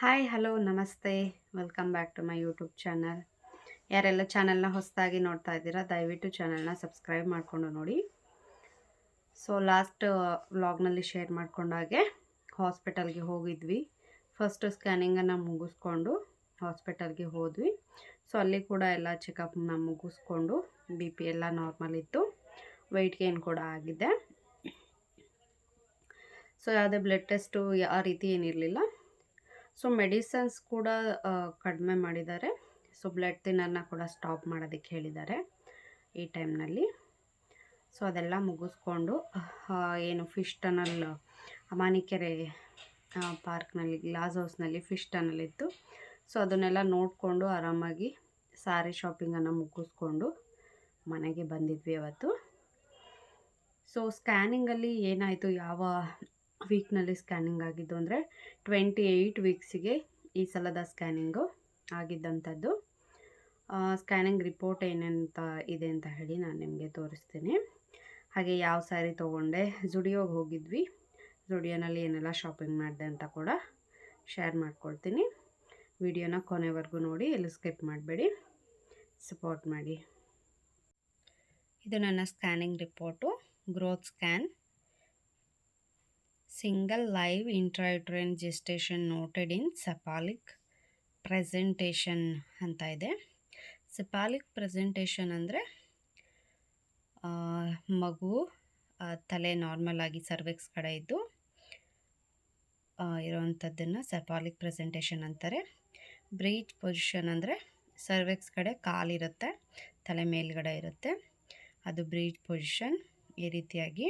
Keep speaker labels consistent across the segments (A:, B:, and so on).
A: Hi hello ನಮಸ್ತೆ. Welcome back to my YouTube channel. ಯಾರೆಲ್ಲ ಚಾನಲ್ನ ಹೊಸದಾಗಿ ನೋಡ್ತಾ ಇದ್ದೀರಾ ದಯವಿಟ್ಟು ಚಾನಲ್ನ ಸಬ್ಸ್ಕ್ರೈಬ್ ಮಾಡಿಕೊಂಡು ನೋಡಿ. ಸೊ ಲಾಸ್ಟ್ ವ್ಲಾಗ್ನಲ್ಲಿ ಶೇರ್ ಮಾಡ್ಕೊಂಡಾಗೆ ಹಾಸ್ಪಿಟಲ್ಗೆ ಹೋಗಿದ್ವಿ. ಫಸ್ಟ್ ಸ್ಕ್ಯಾನಿಂಗನ್ನು ಮುಗಿಸ್ಕೊಂಡು ಹಾಸ್ಪಿಟಲ್ಗೆ ಹೋದ್ವಿ. ಸೊ ಅಲ್ಲಿ ಕೂಡ ಎಲ್ಲ ಚೆಕಪ್ನ ಮುಗಿಸ್ಕೊಂಡು ಬಿ ಪಿ ಎಲ್ಲ ನಾರ್ಮಲ್ ಇತ್ತು. ವೆಯ್ಟ್ ಗೇನ್ ಕೂಡ ಆಗಿದೆ. ಸೊ ಯಾವುದೇ ಬ್ಲಡ್ ಟೆಸ್ಟು ಆ ರೀತಿ ಏನಿರಲಿಲ್ಲ. ಸೊ ಮೆಡಿಸನ್ಸ್ ಕೂಡ ಕಡಿಮೆ ಮಾಡಿದ್ದಾರೆ. ಸೊ ಬ್ಲಡ್ ಥಿನ್ನರ್ನ ಕೂಡ ಸ್ಟಾಪ್ ಮಾಡೋದಕ್ಕೆ ಹೇಳಿದ್ದಾರೆ ಈ ಟೈಮ್ನಲ್ಲಿ. ಸೊ ಅದೆಲ್ಲ ಮುಗಿಸ್ಕೊಂಡು ಏನು ಫಿಶ್ ಟನಲ್ ಅಮಾನಿಕೆರೆ ಪಾರ್ಕ್ನಲ್ಲಿ ಗ್ಲಾಸ್ ಹೌಸ್ನಲ್ಲಿ ಫಿಶ್ ಟನಲ್ ಇತ್ತು. ಸೊ ಅದನ್ನೆಲ್ಲ ನೋಡಿಕೊಂಡು ಆರಾಮಾಗಿ ಸಾರಿ ಶಾಪಿಂಗನ್ನು ಮುಗಿಸ್ಕೊಂಡು ಮನೆಗೆ ಬಂದಿದ್ವಿ ಅವತ್ತು. ಸೊ ಸ್ಕ್ಯಾನಿಂಗಲ್ಲಿ ಏನಾಯಿತು, ಯಾವ ವೀಕ್ನಲ್ಲಿ ಸ್ಕ್ಯಾನಿಂಗ್ ಆಗಿದ್ದು ಅಂದರೆ 28 ವೀಕ್ಸಿಗೆ ಈ ಸಲದ ಸ್ಕ್ಯಾನಿಂಗು ಆಗಿದ್ದಂಥದ್ದು. ಸ್ಕ್ಯಾನಿಂಗ್ ರಿಪೋರ್ಟ್ ಏನಂತ ಇದೆ ಅಂತ ಹೇಳಿ ನಾನು ನಿಮಗೆ ತೋರಿಸ್ತೀನಿ. ಹಾಗೆ ಯಾವ ಸ್ಯಾರಿ ತೊಗೊಂಡೆ, ಜುಡಿಯೋಗೆ ಹೋಗಿದ್ವಿ, ಜುಡಿಯೋನಲ್ಲಿ ಏನೆಲ್ಲ ಶಾಪಿಂಗ್ ಮಾಡಿದೆ ಅಂತ ಕೂಡ ಶೇರ್ ಮಾಡ್ಕೊಳ್ತೀನಿ. ವಿಡಿಯೋನ ಕೊನೆವರೆಗೂ ನೋಡಿ, ಎಲ್ಲೂ ಸ್ಕಿಪ್ ಮಾಡಬೇಡಿ, ಸಪೋರ್ಟ್ ಮಾಡಿ. ಇದು ನನ್ನ scanning report. Growth scan, single live intrauterine gestation noted in cephalic presentation ಅಂತ ಇದೆ. ಸೆಪಾಲಿಕ್ ಪ್ರೆಸೆಂಟೇಷನ್ ಅಂದರೆ ಮಗು ತಲೆ ನಾರ್ಮಲ್ ಆಗಿ ಸರ್ವಿಕ್ಸ್ ಕಡೆ ಇದ್ದು ಇರೋವಂಥದ್ದನ್ನು ಸೆಪಾಲಿಕ್ ಪ್ರೆಸೆಂಟೇಷನ್ ಅಂತಾರೆ. ಬ್ರೀಚ್ ಪೊಸಿಷನ್ ಅಂದರೆ ಸರ್ವಿಕ್ಸ್ ಕಡೆ ಕಾಲಿರುತ್ತೆ, ತಲೆ ಮೇಲ್ಗಡೆ ಇರುತ್ತೆ, ಅದು ಬ್ರೀಚ್ ಪೊಸಿಷನ್. ಈ ರೀತಿಯಾಗಿ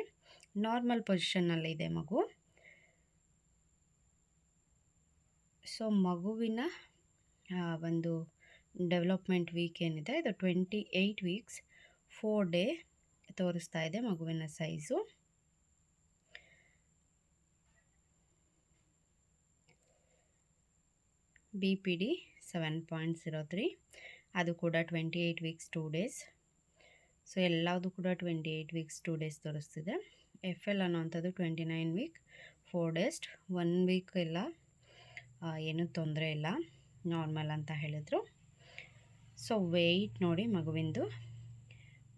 A: ನಾರ್ಮಲ್ ಪೊಸಿಷನ್ನಲ್ಲಿದೆ ಮಗು. ಸೊ ಮಗುವಿನ ಒಂದು ಡೆವಲಪ್ಮೆಂಟ್ ವೀಕ್ ಏನಿದೆ ಇದು 28 ವೀಕ್ಸ್ 4 ಡೇ ತೋರಿಸ್ತಾ ಇದೆ ಮಗುವಿನ ಸೈಜು. BPD 7.03, ಅದು ಕೂಡ 28 ವೀಕ್ಸ್ 2 ಡೇಸ್. ಸೊ ಎಲ್ಲದು ಕೂಡ 28 ವೀಕ್ಸ್ 2 ಡೇಸ್ ತೋರಿಸ್ತಿದೆ. FL ಅನ್ನೋವಂಥದ್ದು 29 ವೀಕ್ 4 ಡೇಸ್. 1 ವೀಕ್ ಇಲ್ಲ, ಏನೂ ತೊಂದರೆ ಇಲ್ಲ, ನಾರ್ಮಲ್ ಅಂತ ಹೇಳಿದರು. ಸೊ ವೆಯ್ಟ್ ನೋಡಿ ಮಗುವಿಂದು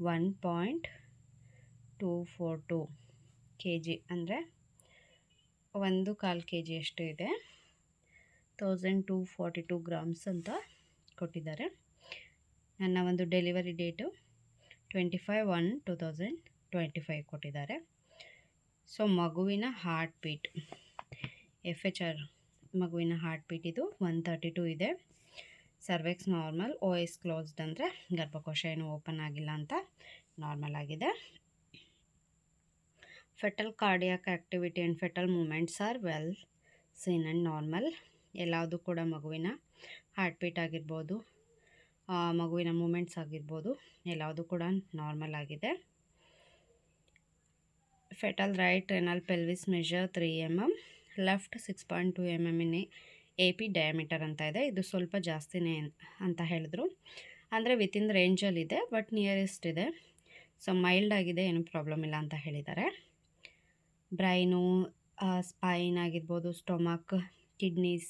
A: 1.242 kg ಅಂದರೆ 1.25 kg ಅಷ್ಟು ಇದೆ. 1242 ಗ್ರಾಮ್ಸ್ ಅಂತ ಕೊಟ್ಟಿದ್ದಾರೆ. ನನ್ನ ಒಂದು ಡೆಲಿವರಿ ಡೇಟು 25/1/2025 ಕೊಟ್ಟಿದ್ದಾರೆ. ಸೊ ಮಗುವಿನ ಹಾರ್ಟ್ ಬೀಟ್ FHR, ಮಗುವಿನ ಹಾರ್ಟ್ ಬೀಟ್ ಇದು 132 ಇದೆ. ಸರ್ವೆಕ್ಸ್ ನಾರ್ಮಲ್, OS ಕ್ಲೋಸ್ಡ್ ಅಂದರೆ ಗರ್ಭಕೋಶ ಏನು ಓಪನ್ ಆಗಿಲ್ಲ ಅಂತ ನಾರ್ಮಲ್ ಆಗಿದೆ. Fetal cardiac activity and fetal movements are well seen and normal. ಎಲ್ಲದು ಕೂಡ ಮಗುವಿನ ಹಾರ್ಟ್ ಬೀಟ್ ಆಗಿರ್ಬೋದು, ಮಗುವಿನ ಮೂಮೆಂಟ್ಸ್ ಆಗಿರ್ಬೋದು, ಎಲ್ಲದು ಕೂಡ ನಾರ್ಮಲ್ ಆಗಿದೆ. Fetal right renal pelvis measure 3 mm, left 6.2 mm in AP diameter ಅಂತ ಇದೆ. ಇದು ಸ್ವಲ್ಪ ಜಾಸ್ತಿನೇ ಅಂತ ಹೇಳಿದ್ರು, ಅಂದರೆ ವಿತಿನ್ ರೇಂಜಲ್ಲಿದೆ, ಬಟ್ ನಿಯರೆಸ್ಟ್ ಇದೆ. ಸೊ ಮೈಲ್ಡ್ ಆಗಿದೆ, ಏನು ಪ್ರಾಬ್ಲಮ್ ಇಲ್ಲ ಅಂತ ಹೇಳಿದ್ದಾರೆ. ಬ್ರೈನು, ಸ್ಪೈನ್ ಆಗಿರ್ಬೋದು, ಸ್ಟೊಮಕ್, ಕಿಡ್ನೀಸ್,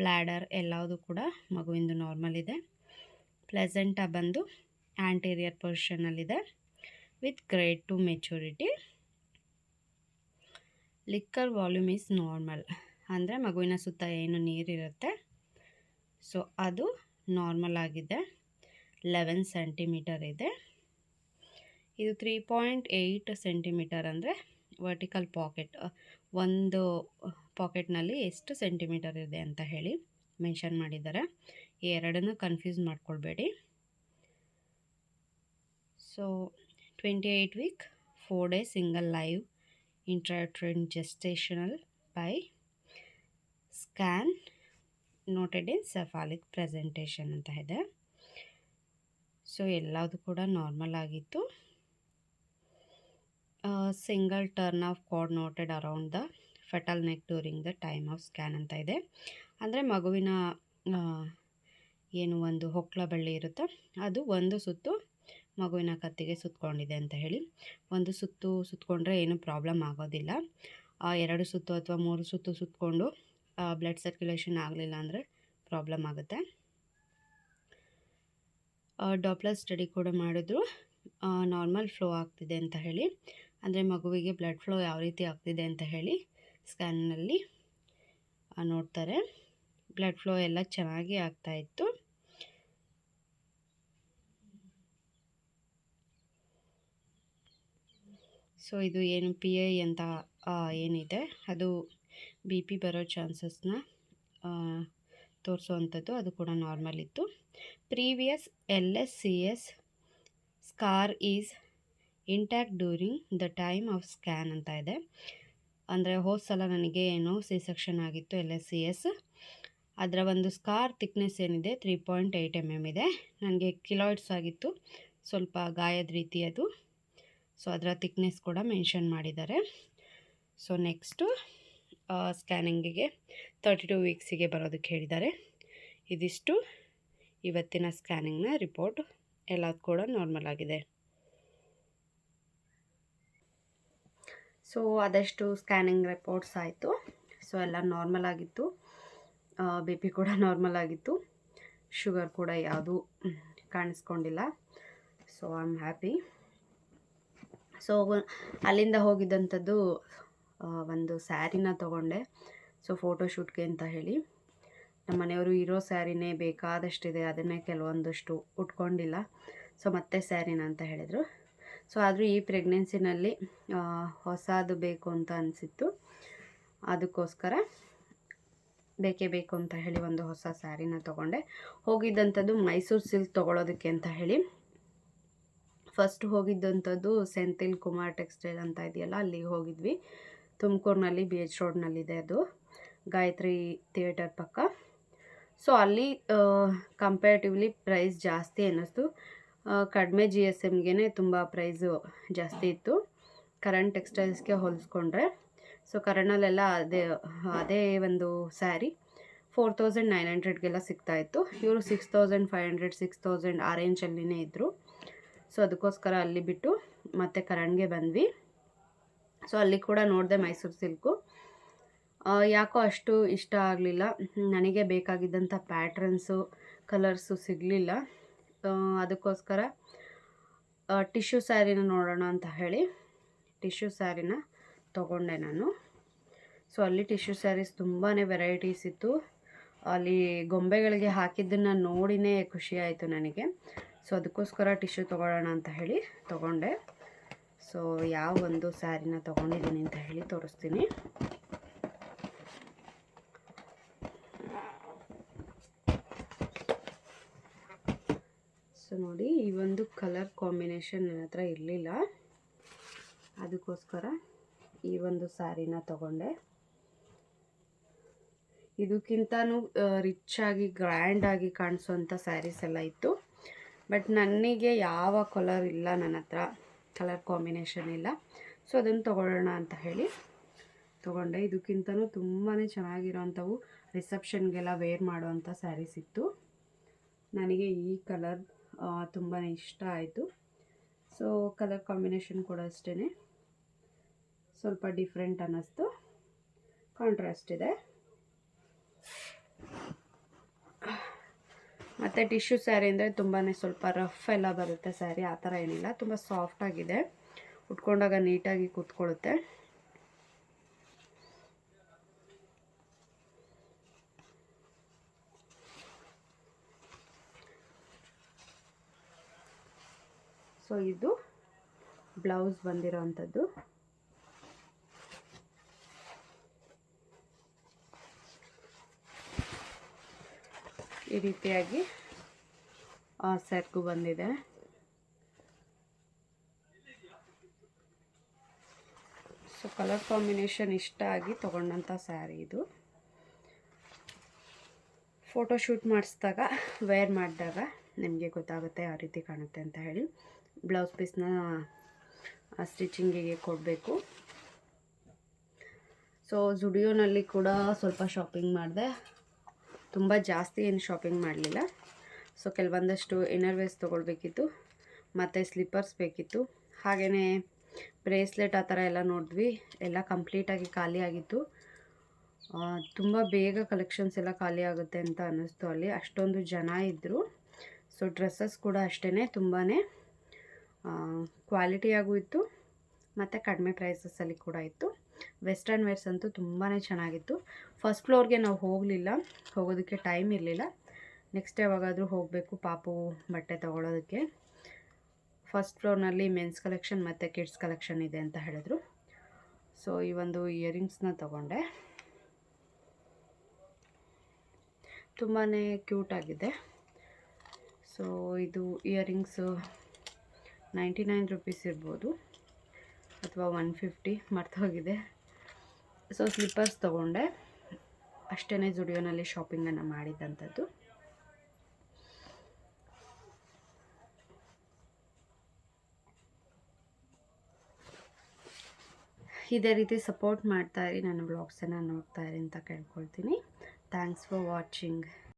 A: ಬ್ಲ್ಯಾಡರ್ ಎಲ್ಲವುದು ಕೂಡ ಮಗುವಿಂದು ನಾರ್ಮಲ್ ಇದೆ. ಪ್ಲೆಸೆಂಟಾ ಬಂದು ಆ್ಯಂಟೀರಿಯರ್ ಪೊಸಿಷನಲ್ಲಿದೆ with grade 2 maturity. Liquor volume is normal, ಅಂದರೆ ಮಗುವಿನ ಸುತ್ತ ಏನು ನೀರಿರುತ್ತೆ ಸೊ ಅದು ನಾರ್ಮಲ್ ಆಗಿದೆ. 11 ಸೆಂಟಿಮೀಟರ್ ಇದೆ. ಇದು 3.8 ಸೆಂಟಿಮೀಟರ್ ಅಂದರೆ ವರ್ಟಿಕಲ್ ಪಾಕೆಟ್, ಒಂದು ಪಾಕೆಟ್ನಲ್ಲಿ ಎಷ್ಟು ಸೆಂಟಿಮೀಟರ್ ಇದೆ ಅಂತ ಹೇಳಿ ಮೆನ್ಷನ್ ಮಾಡಿದ್ದಾರೆ. ಈ ಎರಡನ್ನೂ ಕನ್ಫ್ಯೂಸ್ ಮಾಡ್ಕೊಳ್ಬೇಡಿ. So 28 week 4 day single live intrauterine gestational by scan noted in cephalic presentation ಅಂತ ಇದೆ. ಸೊ ಎಲ್ಲದು ಕೂಡ ನಾರ್ಮಲ್ ಆಗಿತ್ತು. Single turn of cord noted around the fetal neck during the time of scan ಅಂತ ಇದೆ. ಅಂದರೆ ಮಗುವಿನ ಏನು ಒಂದು ಹೊಕ್ಕಳ ಬಳ್ಳಿ ಇರುತ್ತೋ ಅದು ಒಂದು ಸುತ್ತು ಮಗುವಿನ ಕತ್ತಿಗೆ ಸುತ್ತಕೊಂಡಿದೆ ಅಂತ ಹೇಳಿ. ಒಂದು ಸುತ್ತು ಸುತ್ತಕೊಂಡ್ರೆ ಏನೂ ಪ್ರಾಬ್ಲಮ್ ಆಗೋದಿಲ್ಲ. 2 ಸುತ್ತು ಅಥವಾ 3 ಸುತ್ತು ಸುತ್ತಕೊಂಡು ಬ್ಲಡ್ ಸರ್ಕ್ಯುಲೇಷನ್ ಆಗಲಿಲ್ಲ ಅಂದರೆ ಪ್ರಾಬ್ಲಮ್ ಆಗುತ್ತೆ. ಡಾಪ್ಲರ್ ಸ್ಟಡಿ ಕೂಡ ಮಾಡಿದ್ರು, ನಾರ್ಮಲ್ ಫ್ಲೋ ಆಗ್ತಿದೆ ಅಂತ ಹೇಳಿ, ಅಂದರೆ ಮಗುವಿಗೆ ಬ್ಲಡ್ ಫ್ಲೋ ಯಾವ ರೀತಿ ಆಗ್ತಿದೆ ಅಂತ ಹೇಳಿ ಸ್ಕ್ಯಾನ್ನಲ್ಲಿ ನೋಡ್ತಾರೆ. ಬ್ಲಡ್ ಫ್ಲೋ ಎಲ್ಲ ಚೆನ್ನಾಗಿ ಆಗ್ತಾಯಿತ್ತು. ಸೊ ಇದು ಏನು PI ಅಂತ ಏನಿದೆ ಅದು BP ಬರೋ ಚಾನ್ಸಸ್ನ ತೋರಿಸೋವಂಥದ್ದು, ಅದು ಕೂಡ ನಾರ್ಮಲ್ ಇತ್ತು. Previous LSCS scar is intact during the time of scan ಅಂತ ಇದೆ. ಅಂದರೆ ಹೋದ ಸಲ ನನಗೆ ಏನೋ C-ಸೆಕ್ಷನ್ ಆಗಿತ್ತು LSCS, ಅದರ ಒಂದು ಸ್ಕಾರ್ ಥಿಕ್ನೆಸ್ ಏನಿದೆ 3.8 mm ಇದೆ. ನನಗೆ ಕಿಲಾಯ್ಡ್ಸ್ ಆಗಿತ್ತು, ಸ್ವಲ್ಪ ಗಾಯದ ರೀತಿ ಅದು. ಸೊ ಅದರ ಥಿಕ್ನೆಸ್ ಕೂಡ ಮೆನ್ಷನ್ ಮಾಡಿದ್ದಾರೆ. ಸೊ ನೆಕ್ಸ್ಟು ಸ್ಕ್ಯಾನಿಂಗಿಗೆ 32 ವೀಕ್ಸಿಗೆ ಬರೋದಕ್ಕೆ ಹೇಳಿದ್ದಾರೆ. ಇದಿಷ್ಟು ಇವತ್ತಿನ ಸ್ಕ್ಯಾನಿಂಗ್ನ ರಿಪೋರ್ಟ್, ಎಲ್ಲ ಕೂಡ ನಾರ್ಮಲ್ ಆಗಿದೆ. ಸೊ ಆದಷ್ಟು ಸ್ಕ್ಯಾನಿಂಗ್ ರಿಪೋರ್ಟ್ಸ್ ಆಯಿತು. ಸೊ ಎಲ್ಲ ನಾರ್ಮಲ್ ಆಗಿತ್ತು, BP ಕೂಡ ನಾರ್ಮಲ್ ಆಗಿತ್ತು, ಶುಗರ್ ಕೂಡ ಯಾವುದೂ ಕಾಣಿಸ್ಕೊಂಡಿಲ್ಲ. So I am happy. So ಅಲ್ಲಿಂದ ಹೋಗಿದ್ದಂಥದ್ದು ಒಂದು ಸ್ಯಾರಿನ ತೊಗೊಂಡೆ. ಸೊ ಫೋಟೋಶೂಟ್ಗೆ ಅಂತ ಹೇಳಿ ನಮ್ಮ ಮನೆಯವರು ಇರೋ ಸ್ಯಾರಿನೇ ಬೇಕಾದಷ್ಟಿದೆ, ಅದನ್ನೇ ಕೆಲವೊಂದಷ್ಟು ಉಟ್ಕೊಂಡಿಲ್ಲ. ಸೊ ಮತ್ತೆ ಸ್ಯಾರಿನ ಅಂತ ಹೇಳಿದರು. ಸೊ ಆದರೂ ಈ ಪ್ರೆಗ್ನೆನ್ಸಿನಲ್ಲಿ ಹೊಸದು ಬೇಕು ಅಂತ ಅನಿಸಿತ್ತು, ಅದಕ್ಕೋಸ್ಕರ ಬೇಕೇ ಬೇಕು ಅಂತ ಹೇಳಿ ಒಂದು ಹೊಸ ಸ್ಯಾರಿನ ತೊಗೊಂಡೆ. ಹೋಗಿದ್ದಂಥದ್ದು ಮೈಸೂರು ಸಿಲ್ಕ್ ತೊಗೊಳೋದಕ್ಕೆ ಅಂತ ಹೇಳಿ. ಫಸ್ಟ್ ಹೋಗಿದ್ದಂಥದ್ದು ಸೆಂಥಿಲ್ ಕುಮಾರ್ ಟೆಕ್ಸ್ಟೈಲ್ ಅಂತ ಇದೆಯಲ್ಲ, ಅಲ್ಲಿಗೆ ಹೋಗಿದ್ವಿ. ತುಮಕೂರಿನಲ್ಲಿ BH ರೋಡ್ನಲ್ಲಿದೆ ಅದು, ಗಾಯತ್ರಿ ಥಿಯೇಟರ್ ಪಕ್ಕ. ಸೊ ಅಲ್ಲಿ ಕಂಪೇರಿಟಿವ್ಲಿ ಪ್ರೈಸ್ ಜಾಸ್ತಿ ಅನ್ನಿಸ್ತು. ಕಡಿಮೆ GSMಗೆ ತುಂಬ ಪ್ರೈಸು ಜಾಸ್ತಿ ಇತ್ತು ಕರಣ್ ಟೆಕ್ಸ್ಟೈಲ್ಸ್ಗೆ ಹೋಲಿಸ್ಕೊಂಡ್ರೆ. ಸೊ ಕರಣಲ್ಲೆಲ್ಲ ಅದೇ ಒಂದು ಸ್ಯಾರಿ 4900ಗೆಲ್ಲ ಸಿಗ್ತಾಯಿತ್ತು. ಇವರು 6500 6000 ಆ ರೇಂಜಲ್ಲಿನೇ ಇದ್ದರು. ಸೊ ಅದಕ್ಕೋಸ್ಕರ ಅಲ್ಲಿ ಬಿಟ್ಟು ಮತ್ತೆ ಕರಣ್ಗೆ ಬಂದ್ವಿ. ಸೊ ಅಲ್ಲಿ ಕೂಡ ನೋಡಿದೆ ಮೈಸೂರು ಸಿಲ್ಕು, ಯಾಕೋ ಅಷ್ಟು ಇಷ್ಟ ಆಗಲಿಲ್ಲ. ನನಗೆ ಬೇಕಾಗಿದ್ದಂಥ ಪ್ಯಾಟ್ರನ್ಸು ಕಲರ್ಸು ಸಿಗಲಿಲ್ಲ. ಅದಕ್ಕೋಸ್ಕರ ಟಿಶ್ಯೂ ಸ್ಯಾರಿನ ನೋಡೋಣ ಅಂತ ಹೇಳಿ ಟಿಶ್ಯೂ ಸ್ಯಾರಿನ ತೊಗೊಂಡೆ ನಾನು. ಸೊ ಅಲ್ಲಿ ಟಿಶ್ಯೂ ಸ್ಯಾರೀಸ್ ತುಂಬಾ ವೆರೈಟೀಸ್ ಇತ್ತು. ಅಲ್ಲಿ ಗೊಂಬೆಗಳಿಗೆ ಹಾಕಿದ್ದನ್ನು ನೋಡಿನೇ ಖುಷಿ ಆಯಿತು ನನಗೆ. ಸೊ ಅದಕ್ಕೋಸ್ಕರ ಟಿಶ್ಯೂ ತೊಗೊಳ್ಳೋಣ ಅಂತ ಹೇಳಿ ತೊಗೊಂಡೆ. ಸೊ ಯಾವ ಒಂದು ಸ್ಯಾರಿನ ತೊಗೊಂಡಿದ್ದೀನಿ ಅಂತ ಹೇಳಿ ತೋರಿಸ್ತೀನಿ. ಸೊ ನೋಡಿ, ಈ ಒಂದು ಕಲರ್ ಕಾಂಬಿನೇಷನ್ ನನ್ನ ಹತ್ರ ಇರಲಿಲ್ಲ, ಅದಕ್ಕೋಸ್ಕರ ಈ ಒಂದು ಸ್ಯಾರಿನ ತೊಗೊಂಡೆ. ಇದಕ್ಕಿಂತನೂ ರಿಚ್ಚಾಗಿ ಗ್ರ್ಯಾಂಡಾಗಿ ಕಾಣಿಸೋಂಥ ಸ್ಯಾರೀಸ್ ಎಲ್ಲ ಇತ್ತು. ಬಟ್ ನನಗೆ ಯಾವ ಕಲರ್ ಇಲ್ಲ, ನನ್ನ ಹತ್ರ ಕಲರ್ ಕಾಂಬಿನೇಷನ್ ಇಲ್ಲ. ಸೊ ಅದನ್ನು ತೊಗೊಳ್ಳೋಣ ಅಂತ ಹೇಳಿ ತೊಗೊಂಡೆ. ಇದಕ್ಕಿಂತನೂ ತುಂಬಾ ಚೆನ್ನಾಗಿರೋವಂಥವು ರಿಸೆಪ್ಷನ್ಗೆಲ್ಲ ವೇರ್ ಮಾಡೋವಂಥ ಸ್ಯಾರೀಸ್ ಇತ್ತು. ನನಗೆ ಈ ಕಲರ್ ತುಂಬಾ ಇಷ್ಟ ಆಯಿತು. ಸೊ ಕಲರ್ ಕಾಂಬಿನೇಷನ್ ಕೂಡ ಅಷ್ಟೇ ಸ್ವಲ್ಪ ಡಿಫ್ರೆಂಟ್ ಅನ್ನಿಸ್ತು, ಕಾಂಟ್ರಾಸ್ಟ್ ಇದೆ. ಮತ್ತು ಟಿಶ್ಯೂ ಸ್ಯಾರಿ ಅಂದರೆ ತುಂಬಾ ಸ್ವಲ್ಪ ರಫ್ ಎಲ್ಲ ಬರುತ್ತೆ ಸ್ಯಾರಿ, ಆ ಥರ ಏನಿಲ್ಲ, ತುಂಬ ಸಾಫ್ಟಾಗಿದೆ, ಉಟ್ಕೊಂಡಾಗ ನೀಟಾಗಿ ಕೂತ್ಕೊಳ್ಳುತ್ತೆ. ಸೊ ಇದು ಬ್ಲೌಸ್ ಬಂದಿರೋ ಅಂಥದ್ದು. ಈ ರೀತಿಯಾಗಿ ಸೆರ್ಗು ಬಂದಿದೆ. ಸೊ ಕಲರ್ ಕಾಂಬಿನೇಷನ್ ಇಷ್ಟ ಆಗಿ ತೊಗೊಂಡಂಥ ಸ್ಯಾರಿ ಇದು. ಫೋಟೋಶೂಟ್ ಮಾಡಿಸಿದಾಗ ವೇರ್ ಮಾಡಿದಾಗ ನಿಮಗೆ ಗೊತ್ತಾಗುತ್ತೆ ಯಾವ ರೀತಿ ಕಾಣುತ್ತೆ ಅಂತ ಹೇಳಿ. ಬ್ಲೌಸ್ ಪೀಸ್ನ ಸ್ಟಿಚಿಂಗಿಗೆ ಕೊಡಬೇಕು. ಸೊ ಜುಡಿಯೋನಲ್ಲಿ ಕೂಡ ಸ್ವಲ್ಪ ಶಾಪಿಂಗ್ ಮಾಡಿದೆ, ತುಂಬ ಜಾಸ್ತಿ ಏನು ಶಾಪಿಂಗ್ ಮಾಡಲಿಲ್ಲ. ಸೊ ಕೆಲವೊಂದಷ್ಟು ಇನ್ನರ್ವೇರ್ಸ್ ತೊಗೊಳ್ಬೇಕಿತ್ತು, ಮತ್ತು ಸ್ಲಿಪ್ಪರ್ಸ್ ಬೇಕಿತ್ತು, ಹಾಗೆಯೇ ಬ್ರೇಸ್ಲೆಟ್ ಆ ಥರ ಎಲ್ಲ ನೋಡಿದ್ವಿ, ಎಲ್ಲ ಕಂಪ್ಲೀಟಾಗಿ ಖಾಲಿ ಆಗಿತ್ತು. ತುಂಬ ಬೇಗ ಕಲೆಕ್ಷನ್ಸ್ ಎಲ್ಲ ಖಾಲಿ ಆಗುತ್ತೆ ಅಂತ ಅನ್ನಿಸ್ತು ಅಲ್ಲಿ, ಅಷ್ಟೊಂದು ಜನ ಇದ್ದರು. ಸೊ ಡ್ರೆಸ್ಸಸ್ ಕೂಡ ಅಷ್ಟೇ ತುಂಬಾ ಕ್ವಾಲಿಟಿಯಾಗೂ ಇತ್ತು ಮತ್ತು ಕಡಿಮೆ ಪ್ರೈಸಸಲ್ಲಿ ಕೂಡ ಇತ್ತು. ವೆಸ್ಟರ್ನ್ ವೇರ್ಸ್ ಅಂತೂ ತುಂಬಾ ಚೆನ್ನಾಗಿತ್ತು. ಫಸ್ಟ್ ಫ್ಲೋರ್ಗೆ ನಾವು ಹೋಗೋದಕ್ಕೆ ಟೈಮ್ ಇರಲಿಲ್ಲ. ನೆಕ್ಸ್ಟ್ ಯಾವಾಗಾದರೂ ಹೋಗಬೇಕು ಪಾಪು ಬಟ್ಟೆ ತೊಗೊಳೋದಕ್ಕೆ. ಫಸ್ಟ್ ಫ್ಲೋರ್ನಲ್ಲಿ ಮೆನ್ಸ್ ಕಲೆಕ್ಷನ್ ಮತ್ತು ಕಿಡ್ಸ್ ಕಲೆಕ್ಷನ್ ಇದೆ ಅಂತ ಹೇಳಿದ್ರು. ಸೊ ಈ ಒಂದು ಇಯರಿಂಗ್ಸ್ನ ತೊಗೊಂಡೆ. ತುಂಬಾ ಕ್ಯೂಟಾಗಿದೆ. ಸೊ ಇದು ಇಯರಿಂಗ್ಸು 99 ರುಪೀಸ್ ಇರ್ಬೋದು ಅಥವಾ 150, ಮರ್ತೋಗಿದೆ. ಸೊ ಸ್ಲಿಪ್ಪರ್ಸ್ ತೊಗೊಂಡೆ. ಅಷ್ಟೇ ಜುಡಿಯೋನಲ್ಲಿ ಶಾಪಿಂಗನ್ನು ಮಾಡಿದಂಥದ್ದು. ಇದೇ ರೀತಿ ಸಪೋರ್ಟ್ ಮಾಡ್ತಾಯಿರಿ, ನನ್ನ ವ್ಲಾಗ್ಸನ್ನು ನೋಡ್ತಾಯಿರಿ ಅಂತ ಕೇಳ್ಕೊಳ್ತೀನಿ. Thanks for watching.